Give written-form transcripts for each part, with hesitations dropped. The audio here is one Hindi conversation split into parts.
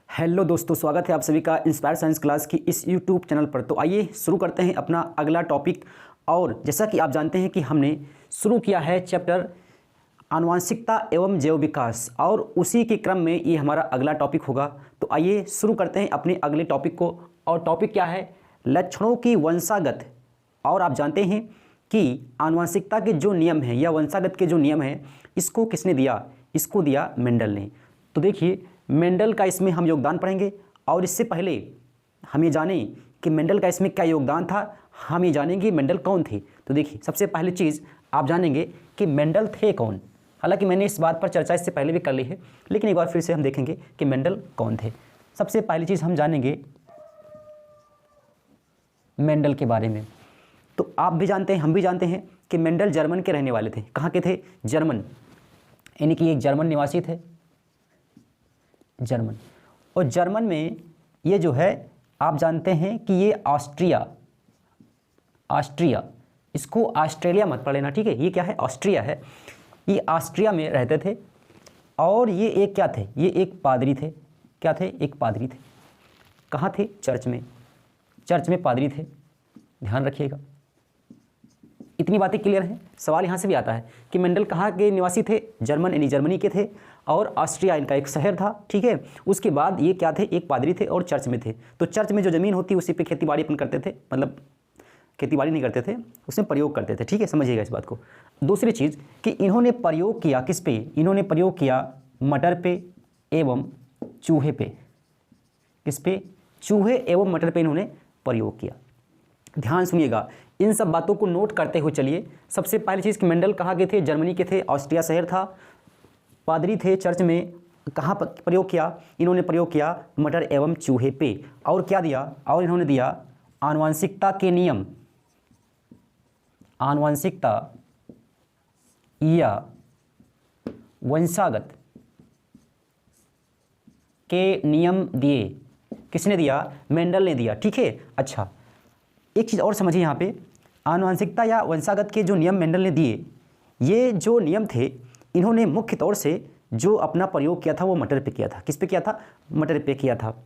हेलो दोस्तों, स्वागत है आप सभी का इंस्पायर साइंस क्लास की इस यूट्यूब चैनल पर। तो आइए शुरू करते हैं अपना अगला टॉपिक। और जैसा कि आप जानते हैं कि हमने शुरू किया है चैप्टर आनुवंशिकता एवं जैव विकास, और उसी के क्रम में ये हमारा अगला टॉपिक होगा। तो आइए शुरू करते हैं अपने अगले टॉपिक को। और टॉपिक क्या है? लक्षणों की वंशागत। और आप जानते हैं कि आनुवंशिकता के जो नियम हैं या वंशागत के जो नियम हैं, इसको किसने दिया? इसको दिया मेंडल ने। तो देखिए, मेंडल का इसमें हम योगदान पढ़ेंगे। और इससे पहले हम ये जानें कि मेंडल का इसमें क्या योगदान था, हम ये जानेंगे मेंडल कौन थे। तो देखिए, सबसे पहली चीज़ आप जानेंगे कि मेंडल थे कौन। हालांकि मैंने इस बात पर चर्चा इससे पहले भी कर ली है, लेकिन एक बार फिर से हम देखेंगे कि मेंडल कौन थे। सबसे पहली चीज़ हम जानेंगे मेंडल के बारे में। तो आप भी जानते हैं, हम भी जानते हैं कि मेंडल जर्मन के रहने वाले थे। कहाँ के थे? जर्मन, यानी कि एक जर्मन निवासी थे, जर्मन। और जर्मन में ये जो है, आप जानते हैं कि ये ऑस्ट्रिया, इसको ऑस्ट्रेलिया मत पढ़ लेना, ठीक है। ये क्या है? ऑस्ट्रिया है। ये ऑस्ट्रिया में रहते थे। और ये एक क्या थे? ये एक पादरी थे। क्या थे? एक पादरी थे। कहाँ थे? चर्च में। चर्च में पादरी थे, ध्यान रखिएगा। इतनी बातें क्लियर हैं। सवाल यहाँ से भी आता है कि मेंडल कहाँ के निवासी थे? जर्मन, यानी जर्मनी के थे। और ऑस्ट्रिया इनका एक शहर था, ठीक है। उसके बाद ये क्या थे? एक पादरी थे और चर्च में थे। तो चर्च में जो ज़मीन होती उसी पे खेतीबाड़ी अपन करते थे, मतलब खेतीबाड़ी नहीं करते थे, उसमें प्रयोग करते थे, ठीक है। समझिएगा इस बात को। दूसरी चीज़ कि इन्होंने प्रयोग किया किस पे? इन्होंने प्रयोग किया मटर पे एवं चूहे पे। किस पे? चूहे एवं मटर पे इन्होंने प्रयोग किया। ध्यान सुनिएगा, इन सब बातों को नोट करते हुए चलिए। सबसे पहली चीज़ कि मेंडल कहाँ के थे? जर्मनी के थे, ऑस्ट्रिया शहर था, पादरी थे, चर्च में। कहाँ पर प्रयोग किया? इन्होंने प्रयोग किया मटर एवं चूहे पे। और क्या दिया? और इन्होंने दिया आनुवंशिकता के नियम, आनुवंशिकता या वंशागत के नियम दिए। किसने दिया? मेंडल ने दिया, ठीक है। अच्छा, एक चीज़ और समझिए यहाँ पे, आनुवंशिकता या वंशागत के जो नियम मेंडल ने दिए, ये जो नियम थे, इन्होंने मुख्य तौर से जो अपना प्रयोग किया था वो मटर पे किया था। किस पे किया था? मटर पे किया था।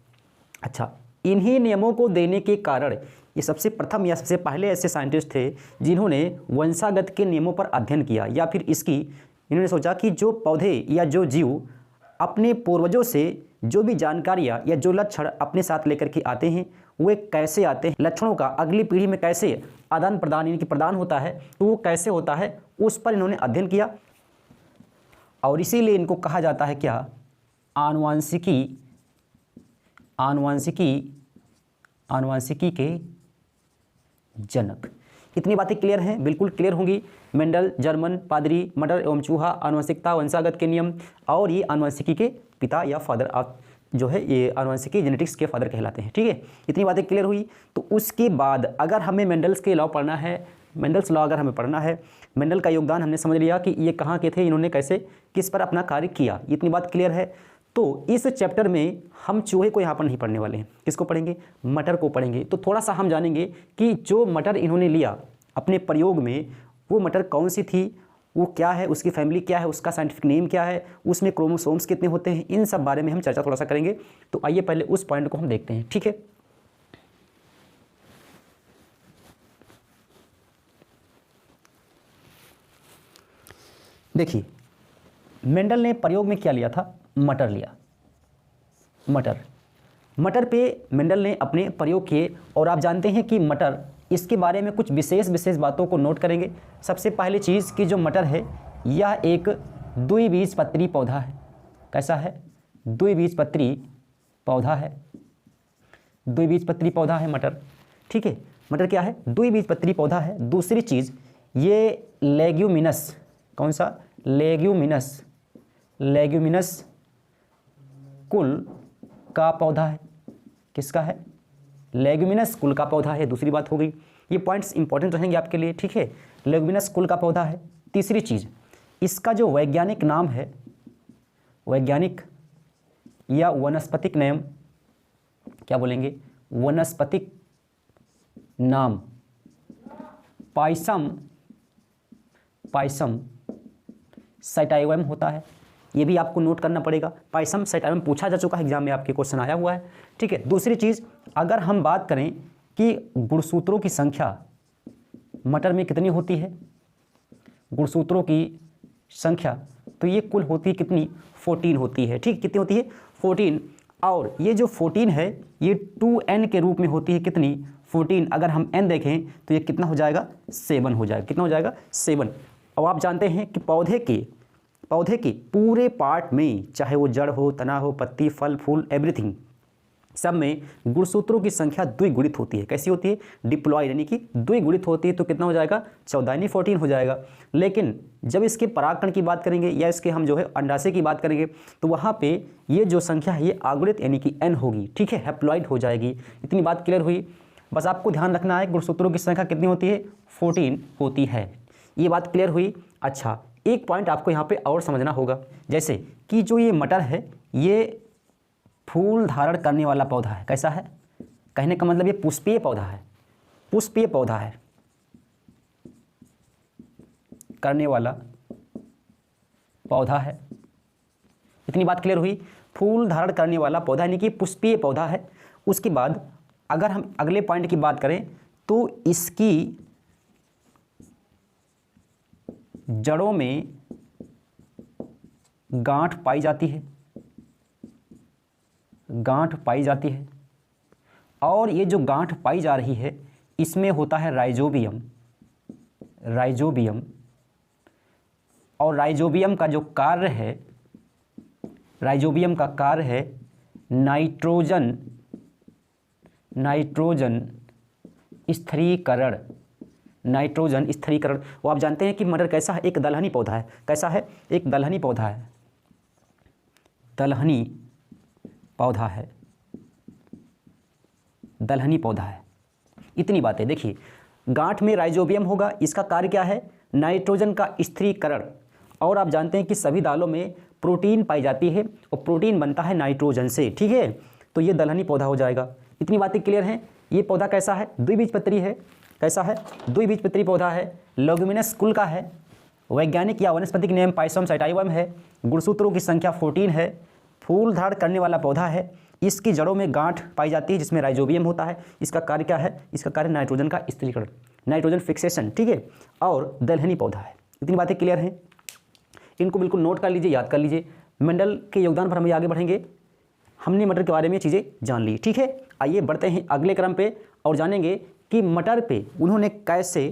अच्छा, इन्हीं नियमों को देने के कारण ये सबसे प्रथम या सबसे पहले ऐसे साइंटिस्ट थे जिन्होंने वंशागत के नियमों पर अध्ययन किया, या फिर इसकी इन्होंने सोचा कि जो पौधे या जो जीव अपने पूर्वजों से जो भी जानकारियाँ या जो लक्षण अपने साथ लेकर के आते हैं, वे कैसे आते हैं, लक्षणों का अगली पीढ़ी में कैसे आदान प्रदान यानी कि प्रदान होता है, तो वो कैसे होता है, उस पर इन्होंने अध्ययन किया। और इसीलिए इनको कहा जाता है क्या? आनुवंशिकी, आनुवंशिकी के जनक। इतनी बातें क्लियर हैं? बिल्कुल क्लियर होंगी। मेंडल, जर्मन, पादरी, मटर एवं चूहा, आनुवंशिकता, वंशागत के नियम, और ये आनुवंशिकी के पिता या फादर जो है, ये आनुवंशिकी जेनेटिक्स के फादर कहलाते हैं, ठीक है। इतनी बातें क्लियर हुई। तो उसके बाद अगर हमें मेंडल्स के लॉ पढ़ना है, मेंडल्स लॉ अगर हमें पढ़ना है, मेंडल का योगदान हमने समझ लिया कि ये कहाँ के थे, इन्होंने कैसे किस पर अपना कार्य किया, इतनी बात क्लियर है। तो इस चैप्टर में हम चूहे को यहाँ पर नहीं पढ़ने वाले हैं। किसको पढ़ेंगे? मटर को पढ़ेंगे। तो थोड़ा सा हम जानेंगे कि जो मटर इन्होंने लिया अपने प्रयोग में, वो मटर कौन सी थी, वो क्या है, उसकी फैमिली क्या है, उसका साइंटिफिक नेम क्या है, उसमें क्रोमोसोम्स कितने होते हैं, इन सब बारे में हम चर्चा थोड़ा सा करेंगे। तो आइए पहले उस पॉइंट को हम देखते हैं, ठीक है। देखिए, मेंडल ने प्रयोग में क्या लिया था? मटर लिया। मटर पे मेंडल ने अपने प्रयोग किए। और आप जानते हैं कि मटर, इसके बारे में कुछ विशेष बातों को नोट करेंगे। सबसे पहली चीज़ कि जो मटर है, यह एक द्विबीजपत्री पौधा है। कैसा है? द्विबीजपत्री पौधा है। द्विबीजपत्री पौधा है मटर, ठीक है। मटर क्या है? द्विबीजपत्री पौधा है। दूसरी चीज़, ये लेग्यूमिनस, कौन सा? लेग्यूमिनस कुल का पौधा है। किसका है? लेग्यूमिनस कुल का पौधा है। दूसरी बात हो गई। ये पॉइंट्स इंपॉर्टेंट रहेंगे आपके लिए, ठीक है। लेग्यूमिनस कुल का पौधा है। तीसरी चीज़, इसका जो वैज्ञानिक नाम है, वैज्ञानिक या वनस्पतिक नाम, क्या बोलेंगे? वनस्पतिक नाम पाइसम सैटाइवम होता है। ये भी आपको नोट करना पड़ेगा। पाइसम सेटाइवम पूछा जा चुका है, एग्जाम में आपके क्वेश्चन आया हुआ है, ठीक है। दूसरी चीज़, अगर हम बात करें कि गुणसूत्रों की संख्या मटर में कितनी होती है, गुणसूत्रों की संख्या, तो ये कुल होती है कितनी, 14 होती है, ठीक। कितनी होती है, 14। और ये जो 14 है ये 2n के रूप में होती है, कितनी, 14। अगर हम n देखें तो ये कितना हो जाएगा, 7 हो जाएगा। कितना हो जाएगा, 7। अब आप जानते हैं कि पौधे के पूरे पार्ट में, चाहे वो जड़ हो, तना हो, पत्ती, फल, फूल, एवरीथिंग, सब में गुणसूत्रों की संख्या द्विगुणित होती है। कैसी होती है, डिप्लॉयड, यानी कि द्विगुणित होती है। तो कितना हो जाएगा, 14, यानी 14 हो जाएगा। लेकिन जब इसके परागकण की बात करेंगे या इसके हम जो है अंडाशय की बात करेंगे, तो वहाँ पे ये जो संख्या है ये आगुणित यानी कि n होगी, ठीक है, हैप्लॉइड हो जाएगी। इतनी बात क्लियर हुई। बस आपको ध्यान रखना है गुणसूत्रों की संख्या कितनी होती है, 14 होती है। ये बात क्लियर हुई। अच्छा, एक पॉइंट आपको यहाँ पे और समझना होगा, जैसे कि जो ये मटर है ये फूल धारण करने वाला पौधा है। कैसा है, कहने का मतलब ये पुष्पीय पौधा है, पुष्पीय पौधा है, करने वाला पौधा है। इतनी बात क्लियर हुई। फूल धारण करने वाला पौधा यानी कि पुष्पीय पौधा है। उसके बाद अगर हम अगले पॉइंट की बात करें तो इसकी जड़ों में गांठ पाई जाती है, गांठ पाई जाती है। और ये जो गांठ पाई जा रही है इसमें होता है राइजोबियम, राइजोबियम। और राइजोबियम का जो कार्य है, राइजोबियम का कार्य है नाइट्रोजन स्थिरीकरण, नाइट्रोजन स्थिरीकरण। वो आप जानते हैं कि मटर कैसा है, एक दलहनी पौधा है। कैसा है, एक दलहनी पौधा है, दलहनी पौधा है, दलहनी पौधा है। इतनी बातें देखिए, गांठ में राइजोबियम होगा, इसका कार्य क्या है, नाइट्रोजन का स्थिरीकरण। और आप जानते हैं कि सभी दालों में प्रोटीन पाई जाती है और प्रोटीन बनता है नाइट्रोजन से, ठीक है। तो ये दलहनी पौधा हो जाएगा। इतनी बातें क्लियर हैं। ये पौधा कैसा है, द्विबीजपत्री है। कैसा है, द्विबीजपत्री पौधा है, लेगुमिनस कुल का है। वैज्ञानिक या वनस्पतिक नेम पाइसम सैटाइवम है। गुणसूत्रों की संख्या 14 है। फूल धारण करने वाला पौधा है। इसकी जड़ों में गांठ पाई जाती है जिसमें राइजोबियम होता है। इसका कार्य क्या है, इसका कार्य नाइट्रोजन का स्थिरीकरण, नाइट्रोजन फिक्सेशन, ठीक है। और दलहनी पौधा है। इतनी बातें क्लियर हैं, इनको बिल्कुल नोट कर लीजिए, याद कर लीजिए। मेंडल के योगदान पर हम आगे बढ़ेंगे। हमने मटर के बारे में चीज़ें जान ली, ठीक है। आइए बढ़ते हैं अगले क्रम पे और जानेंगे कि मटर पे उन्होंने कैसे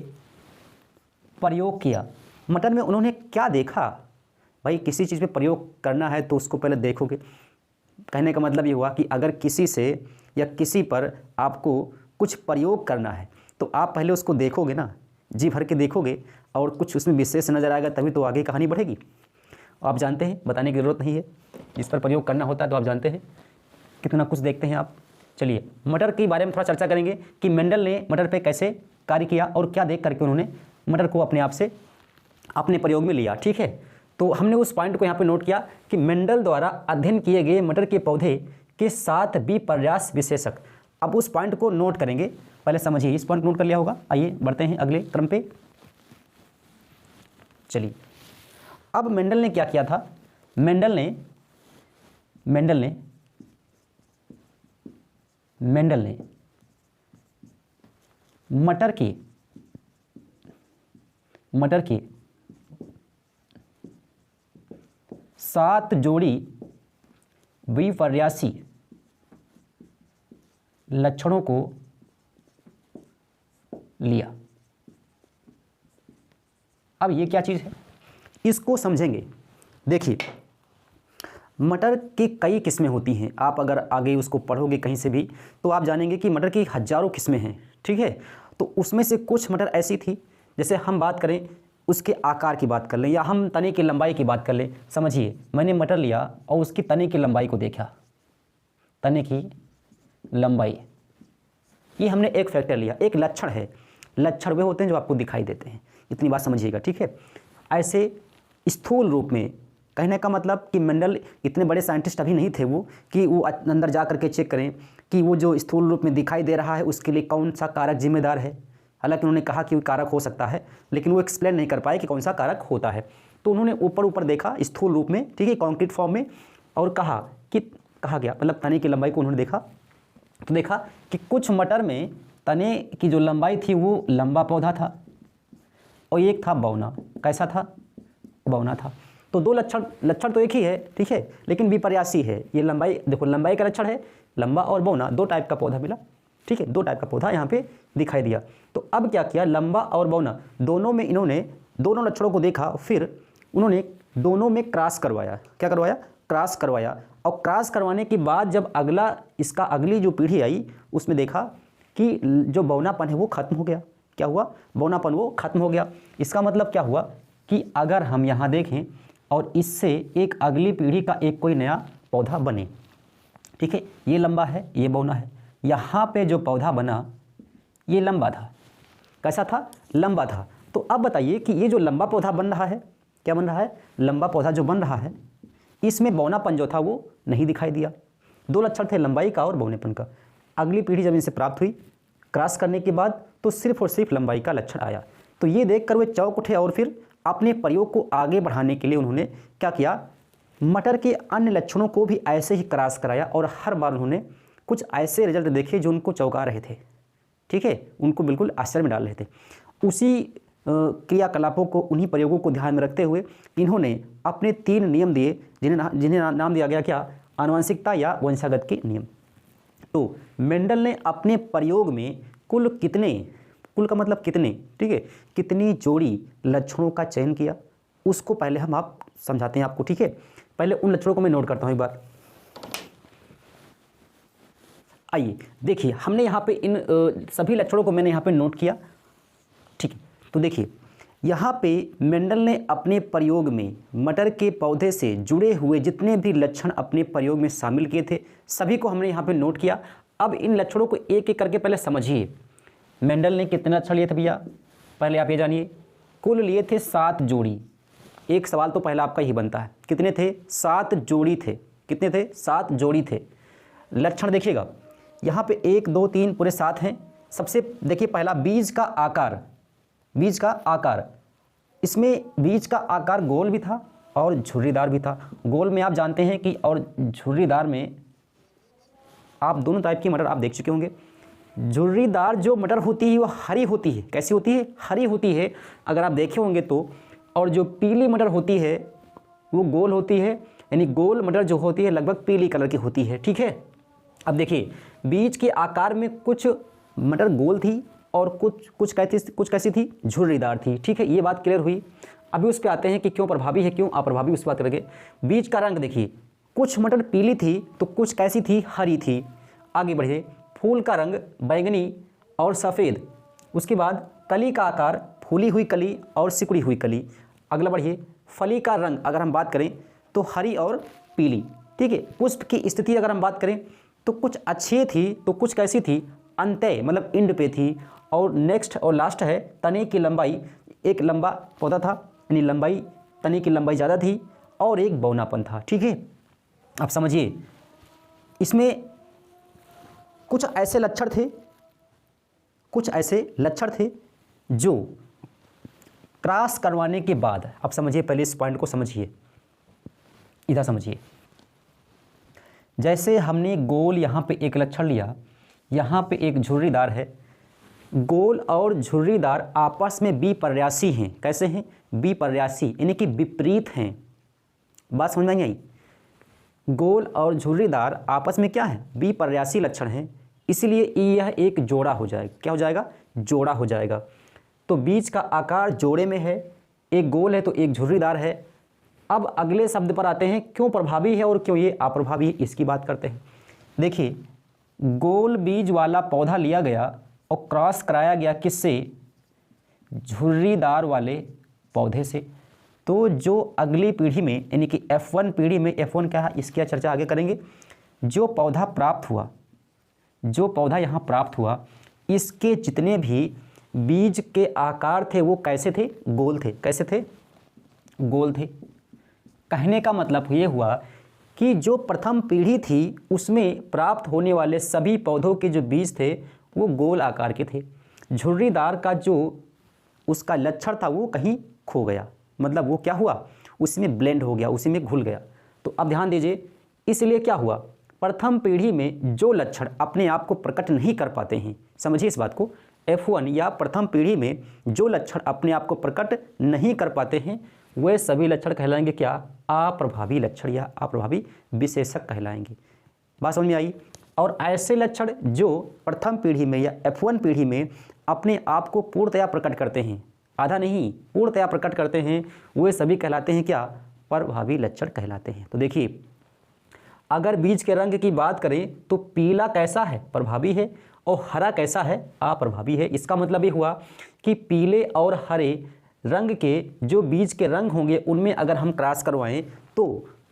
प्रयोग किया, मटर में उन्होंने क्या देखा। भाई किसी चीज़ पे प्रयोग करना है तो उसको पहले देखोगे। कहने का मतलब ये हुआ कि अगर किसी से या किसी पर आपको कुछ प्रयोग करना है तो आप पहले उसको देखोगे ना, जी भर के देखोगे और कुछ उसमें विशेष नज़र आएगा, तभी तो आगे कहानी बढ़ेगी। आप जानते हैं, बताने की ज़रूरत नहीं है, जिस पर प्रयोग करना होता है तो आप जानते हैं, कितना कुछ देखते हैं आप। चलिए मटर के बारे में थोड़ा चर्चा करेंगे कि मेंडल ने मटर पे कैसे कार्य किया और क्या देख करके उन्होंने मटर को अपने आप से अपने प्रयोग में लिया, ठीक है। तो हमने उस पॉइंट को यहाँ पे नोट किया कि मेंडल द्वारा अध्ययन किए गए मटर के पौधे के 7 विपर्यास विशेषक। अब उस पॉइंट को नोट करेंगे, पहले समझिए, इस पॉइंट नोट कर लिया होगा। आइए बढ़ते हैं अगले क्रम पे। चलिए अब मेंडल ने क्या किया था, मेंडल ने मटर की 7 जोड़ी विपर्यासी लक्षणों को लिया। अब ये क्या चीज़ है, इसको समझेंगे। देखिए मटर की कई किस्में होती हैं। आप अगर आगे उसको पढ़ोगे कहीं से भी तो आप जानेंगे कि मटर की हजारों किस्में हैं, ठीक है। तो उसमें से कुछ मटर ऐसी थी, जैसे हम बात करें उसके आकार की बात कर लें या हम तने की लंबाई की बात कर लें। समझिए, मैंने मटर लिया और उसकी तने की लंबाई को देखा, तने की लंबाई, ये हमने एक फैक्टर लिया, एक लक्षण है। लक्षण वे होते हैं जो आपको दिखाई देते हैं। इतनी बात समझिएगा, ठीक है। ऐसे स्थूल रूप में, कहने का मतलब कि मेंडल इतने बड़े साइंटिस्ट अभी नहीं थे वो कि वो अंदर जा करके चेक करें कि वो जो स्थूल रूप में दिखाई दे रहा है उसके लिए कौन सा कारक जिम्मेदार है। हालांकि उन्होंने कहा कि वो कारक हो सकता है, लेकिन वो एक्सप्लेन नहीं कर पाए कि कौन सा कारक होता है। तो उन्होंने ऊपर ऊपर देखा स्थूल रूप में, ठीक है, कॉन्क्रीट फॉर्म में, और कहा गया मतलब तने की लंबाई को उन्होंने देखा, तो देखा कि कुछ मटर में तने की जो लंबाई थी वो लंबा पौधा था और एक था बौना। कैसा था? बौना था। तो दो लक्षण तो एक ही है, ठीक है, लेकिन विपर्यासी है। ये लंबाई, देखो लंबाई का लक्षण है लंबा और बौना, दो टाइप का पौधा मिला, ठीक है, दो टाइप का पौधा यहाँ पे दिखाई दिया। तो अब क्या किया, लंबा और बौना दोनों में इन्होंने दोनों लक्षणों को देखा, फिर उन्होंने दोनों में क्रॉस करवाया। क्या करवाया? क्रॉस करवाया। और क्रॉस करवाने के बाद जब अगली जो पीढ़ी आई उसमें देखा कि जो बौनापन है वो खत्म हो गया। क्या हुआ? बौनापन वो खत्म हो गया। इसका मतलब क्या हुआ कि अगर हम यहाँ देखें और इससे एक अगली पीढ़ी का एक कोई नया पौधा बने, ठीक है, ये लंबा है, ये बौना है, यहाँ पे जो पौधा बना ये लंबा था। कैसा था? लंबा था। तो अब बताइए कि ये जो लंबा पौधा बन रहा है, क्या बन रहा है? लंबा पौधा जो बन रहा है, इसमें बौनापन जो था वो नहीं दिखाई दिया। दो लक्षण थे, लंबाई का और बौनेपन का। अगली पीढ़ी जब इनसे प्राप्त हुई क्रॉस करने के बाद तो सिर्फ और सिर्फ लंबाई का लक्षण आया। तो ये देखकर वे चौंक उठे और फिर अपने प्रयोग को आगे बढ़ाने के लिए उन्होंने क्या किया, मटर के अन्य लक्षणों को भी ऐसे ही क्रॉस कराया और हर बार उन्होंने कुछ ऐसे रिजल्ट देखे जो उनको चौंका रहे थे, ठीक है, उनको बिल्कुल आश्चर्य में डाल रहे थे। उसी क्रियाकलापों को, उन्हीं प्रयोगों को ध्यान में रखते हुए इन्होंने अपने 3 नियम दिए, जिन्हें नाम दिया गया क्या? आनुवंशिकता या वंशागत के नियम। तो मेंडल ने अपने प्रयोग में कुल का मतलब कितने, ठीक है, कितनी जोड़ी लक्षणों का चयन किया, उसको पहले हम आप समझाते हैं आपको, ठीक है। पहले उन लक्षणों को मैं नोट करता हूँ एक बार। आइए देखिए, हमने यहाँ पे इन सभी लक्षणों को मैंने यहाँ पे नोट किया, ठीक है। तो देखिए यहाँ पे मेंडल ने अपने प्रयोग में मटर के पौधे से जुड़े हुए जितने भी लक्षण अपने प्रयोग में शामिल किए थे सभी को हमने यहाँ पे नोट किया। अब इन लक्षणों को एक एक करके पहले समझिए। मेंडल ने कितने लक्षण लिए थे भैया? पहले आप ये जानिए, कुल लिए थे 7 जोड़ी। एक सवाल तो पहला आपका ही बनता है, कितने थे? 7 जोड़ी थे। कितने थे? 7 जोड़ी थे। लक्षण देखिएगा, यहाँ पे 1 2 3 पूरे 7 हैं। सबसे देखिए पहला, बीज का आकार। बीज का आकार, इसमें बीज का आकार गोल भी था और झुर्रीदार भी था। गोल में आप जानते हैं कि, और झुर्रीदार में आप दोनों टाइप की मटर आप देख चुके होंगे। झुर्रीदार जो मटर होती है वो हरी होती है। कैसी होती है? हरी होती है, अगर आप देखे होंगे तो। और जो पीली मटर होती है वो गोल होती है, यानी गोल मटर जो होती है लगभग पीली कलर की होती है, ठीक है। अब देखिए, बीज के आकार में कुछ मटर गोल थी और कुछ कैसी थी? झुर्रीदार थी, ठीक है। ये बात क्लियर हुई। अभी उस पर आते हैं कि क्यों प्रभावी है, क्यों अप्रभावी, उस बात करेंगे। बीज का रंग देखिए, कुछ मटर पीली थी तो कुछ कैसी थी? हरी थी। आगे बढ़िए, फूल का रंग बैंगनी और सफ़ेद। उसके बाद कली का आकार, फूली हुई कली और सिकुड़ी हुई कली। अगला बढ़िए, फली का रंग अगर हम बात करें तो हरी और पीली, ठीक है। पुष्प की स्थिति अगर हम बात करें तो कुछ अच्छी थी तो कुछ कैसी थी? अंत्य मतलब इंड पे थी। और नेक्स्ट और लास्ट है, तने की लंबाई, एक लंबा पौधा था यानी लंबाई, तने की लंबाई ज़्यादा थी और एक बौनापन था, ठीक है। आप समझिए, इसमें कुछ ऐसे लक्षण थे जो क्रॉस करवाने के बाद, आप समझिए, पहले इस पॉइंट को समझिए, इधर समझिए। जैसे हमने गोल यहाँ पे एक लक्षण लिया, यहाँ पे एक झुर्रीदार है। गोल और झुर्रीदार आपस में विपर्यासी हैं। कैसे हैं? विपर्यासी, यानी कि विपरीत हैं। बात समझ में नहीं आई? गोल और झुर्रीदार आपस में क्या है? विपर्यासी लक्षण हैं, इसलिए यह एक जोड़ा हो जाएगा। क्या हो जाएगा? जोड़ा हो जाएगा। तो बीज का आकार जोड़े में है, एक गोल है तो एक झुर्रीदार है। अब अगले शब्द पर आते हैं, क्यों प्रभावी है और क्यों ये अप्रभावी है, इसकी बात करते हैं। देखिए, गोल बीज वाला पौधा लिया गया और क्रॉस कराया गया किससे? झुर्रीदार वाले पौधे से। तो जो अगली पीढ़ी में, यानी कि F1 पीढ़ी में, F1 क्या है इसकी चर्चा आगे करेंगे। जो पौधा प्राप्त हुआ, जो पौधा यहाँ प्राप्त हुआ, इसके जितने भी बीज के आकार थे वो कैसे थे? गोल थे। कैसे थे? गोल थे। कहने का मतलब ये हुआ कि जो प्रथम पीढ़ी थी उसमें प्राप्त होने वाले सभी पौधों के जो बीज थे वो गोल आकार के थे। झुर्रीदार का जो उसका लक्षण था वो कहीं खो गया, मतलब वो क्या हुआ, उसी में ब्लेंड हो गया, उसी में घुल गया। तो अब ध्यान दीजिए, इसलिए क्या हुआ, प्रथम पीढ़ी में जो लक्षण अपने आप को प्रकट नहीं कर पाते हैं, समझिए इस बात को, F1 या प्रथम पीढ़ी में जो लक्षण अपने आप को प्रकट नहीं कर पाते हैं वे सभी लक्षण कहलाएंगे क्या, अप्रभावी लक्षण या अप्रभावी विशेषक कहलाएंगे। बात समझ में आई। और ऐसे लक्षण जो प्रथम पीढ़ी में या F1 पीढ़ी में अपने आप को पूर्णतया प्रकट करते हैं, आधा नहीं पूर्णतया प्रकट करते हैं, वे सभी कहलाते हैं क्या, प्रभावी लक्षण कहलाते हैं। तो देखिए, अगर बीज के रंग की बात करें तो पीला कैसा है, प्रभावी है, और हरा कैसा है, अप्रभावी है। इसका मतलब ये हुआ कि पीले और हरे रंग के जो बीज के रंग होंगे उनमें अगर हम क्रॉस करवाएं तो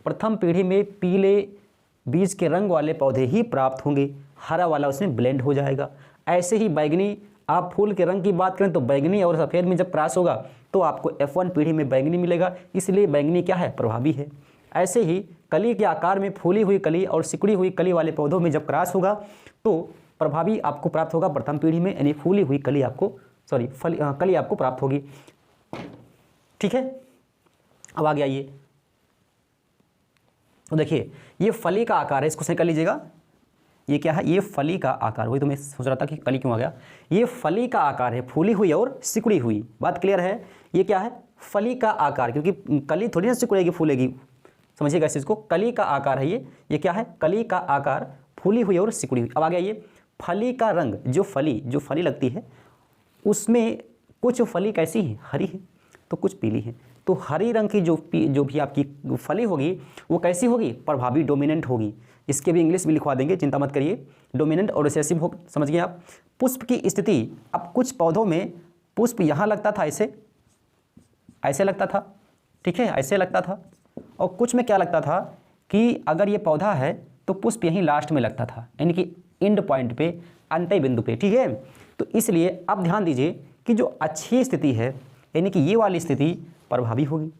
प्रथम पीढ़ी में पीले बीज के रंग वाले पौधे ही प्राप्त होंगे, हरा वाला उसमें ब्लेंड हो जाएगा। ऐसे ही बैगनी, आप फूल के रंग की बात करें तो बैगनी और सफ़ेद में जब क्रॉस होगा तो आपको F1 पीढ़ी में बैगनी मिलेगा, इसलिए बैगनी क्या है, प्रभावी है। ऐसे ही कली के आकार में फूली हुई कली और सिकुड़ी हुई कली वाले पौधों में जब क्रॉस होगा तो प्रभावी आपको प्राप्त होगा प्रथम पीढ़ी में, यानी फूली हुई कली आपको कली आपको प्राप्त होगी। ठीक है, अब आगे आइए। तो देखिए, ये फली का आकार है, इसको सही कर लीजिएगा। ये क्या है, ये फली का आकार, वही तो मैं सोच रहा था कि कली क्यों आ गया। ये फली का आकार है, फूली हुई और सिकुड़ी हुई, बात क्लियर है। ये क्या है, फली का आकार, क्योंकि कली थोड़ी ना सिकुड़ेगी फूलेगी, समझिएगा इस चीज़ को। कली का आकार है ये क्या है, कली का आकार, फूली हुई और सिकुड़ी हुई। अब आगे आइए, फली का रंग, जो फली लगती है उसमें कुछ फली कैसी है, हरी है, तो कुछ पीली है। तो हरी रंग की जो भी आपकी फली होगी वो कैसी होगी, प्रभावी, डोमिनेंट होगी। इसके भी इंग्लिश में लिखवा देंगे, चिंता मत करिए, डोमिनेंट और रिसेसिव हो, समझ गए आप। पुष्प की स्थिति, अब कुछ पौधों में पुष्प यहाँ लगता था, ऐसे लगता था, ठीक है, ऐसे लगता था, और कुछ में क्या लगता था कि अगर ये पौधा है तो पुष्प यहीं लास्ट में लगता था, यानी कि एंड पॉइंट पे, अंत्य बिंदु पे, ठीक है। तो इसलिए अब ध्यान दीजिए कि जो अच्छी स्थिति है, यानी कि ये वाली स्थिति प्रभावी होगी।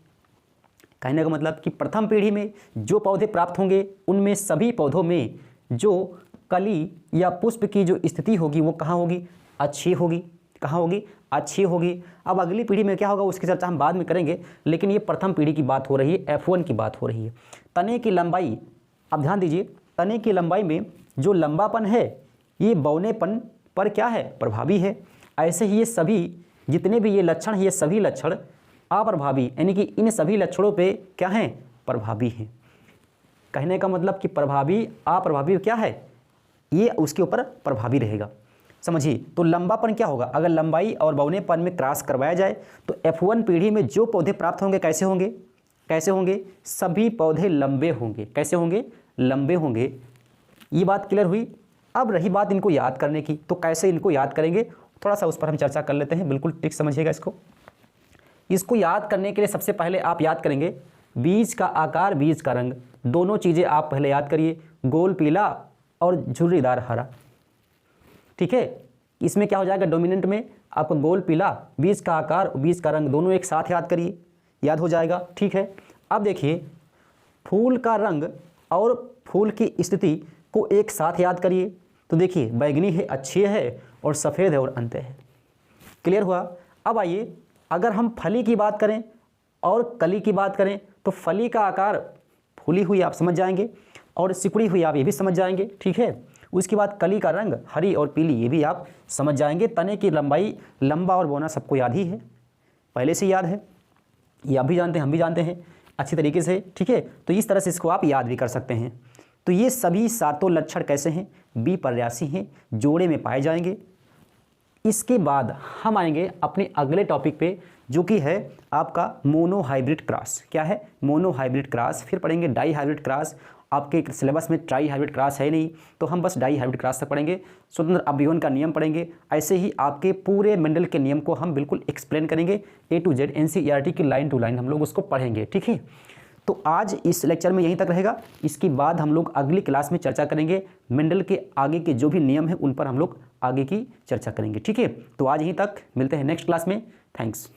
कहने का मतलब कि प्रथम पीढ़ी में जो पौधे प्राप्त होंगे उनमें सभी पौधों में जो कली या पुष्प की जो स्थिति होगी वो कहाँ होगी, अच्छी होगी। कहाँ होगी, अच्छी होगी। अब अगली पीढ़ी में क्या होगा उसकी चर्चा हम बाद में करेंगे, लेकिन ये प्रथम पीढ़ी की बात हो रही है, F1 की बात हो रही है। तने की लंबाई, अब ध्यान दीजिए, तने की लंबाई में जो लंबापन है ये बौनेपन पर क्या है, प्रभावी है। ऐसे ही ये सभी जितने भी ये लक्षण हैं, ये सभी लक्षण अप्रभावी, यानी कि इन सभी लक्षणों पे क्या हैं, प्रभावी हैं। कहने का मतलब कि प्रभावी अप्रभावी क्या है, ये उसके ऊपर प्रभावी रहेगा, समझिए। तो लंबापन क्या होगा, अगर लंबाई और बौनेपन में क्रॉस करवाया जाए तो F1 पीढ़ी में जो पौधे प्राप्त होंगे कैसे होंगे, कैसे होंगे, सभी पौधे लंबे होंगे। कैसे होंगे, लंबे होंगे। ये बात क्लियर हुई। अब रही बात इनको याद करने की, तो कैसे इनको याद करेंगे, थोड़ा सा उस पर हम चर्चा कर लेते हैं। बिल्कुल ठीक समझिएगा इसको याद करने के लिए सबसे पहले आप याद करेंगे बीज का आकार, बीज का रंग, दोनों चीज़ें आप पहले याद करिए, गोल पीला और झुर्रीदार हरा, ठीक है। इसमें क्या हो जाएगा, डोमिनेंट में आपका गोल पीला, बीज का आकार, बीज का रंग, दोनों एक साथ याद करिए, याद हो जाएगा, ठीक है। अब देखिए, फूल का रंग और फूल की स्थिति को एक साथ याद करिए। तो देखिए, बैगनी है, अच्छी है, और सफ़ेद है और अंत्य है। क्लियर हुआ। अब आइए, अगर हम फली की बात करें और कली की बात करें तो फली का आकार फूली हुई आप समझ जाएंगे, और सिकुड़ी हुई आप ये भी समझ जाएंगे, ठीक है। उसके बाद कली का रंग हरी और पीली, ये भी आप समझ जाएंगे। तने की लंबाई, लंबा और बौना सबको याद ही है, पहले से याद है, ये आप भी जानते हैं, हम भी जानते हैं अच्छी तरीके से, ठीक है। तो इस तरह से इसको आप याद भी कर सकते हैं। तो ये सभी सातों लक्षण कैसे हैं, बिपर्यासी हैं, जोड़े में पाए जाएंगे। इसके बाद हम आएंगे अपने अगले टॉपिक पे, जो कि है आपका मोनो हाइब्रिड क्रॉस। क्या है, मोनो हाइब्रिड क्रॉस। फिर पढ़ेंगे डाई हाइब्रिड क्रॉस। आपके सिलेबस में ट्राई हाइब्रिड क्रॉस है नहीं, तो हम बस डाई हाइब्रिड क्रॉस तक पढ़ेंगे। स्वतंत्र अवयवन का नियम पढ़ेंगे। ऐसे ही आपके पूरे मेंडल के नियम को हम बिल्कुल एक्सप्लेन करेंगे, A to Z NCERT की लाइन टू लाइन हम लोग उसको पढ़ेंगे, ठीक है। तो आज इस लेक्चर में यहीं तक रहेगा। इसके बाद हम लोग अगली क्लास में चर्चा करेंगे, मेंडल के आगे के जो भी नियम हैं उन पर हम लोग आगे की चर्चा करेंगे, ठीक है। तो आज यहीं तक, मिलते हैं नेक्स्ट क्लास में। थैंक्स।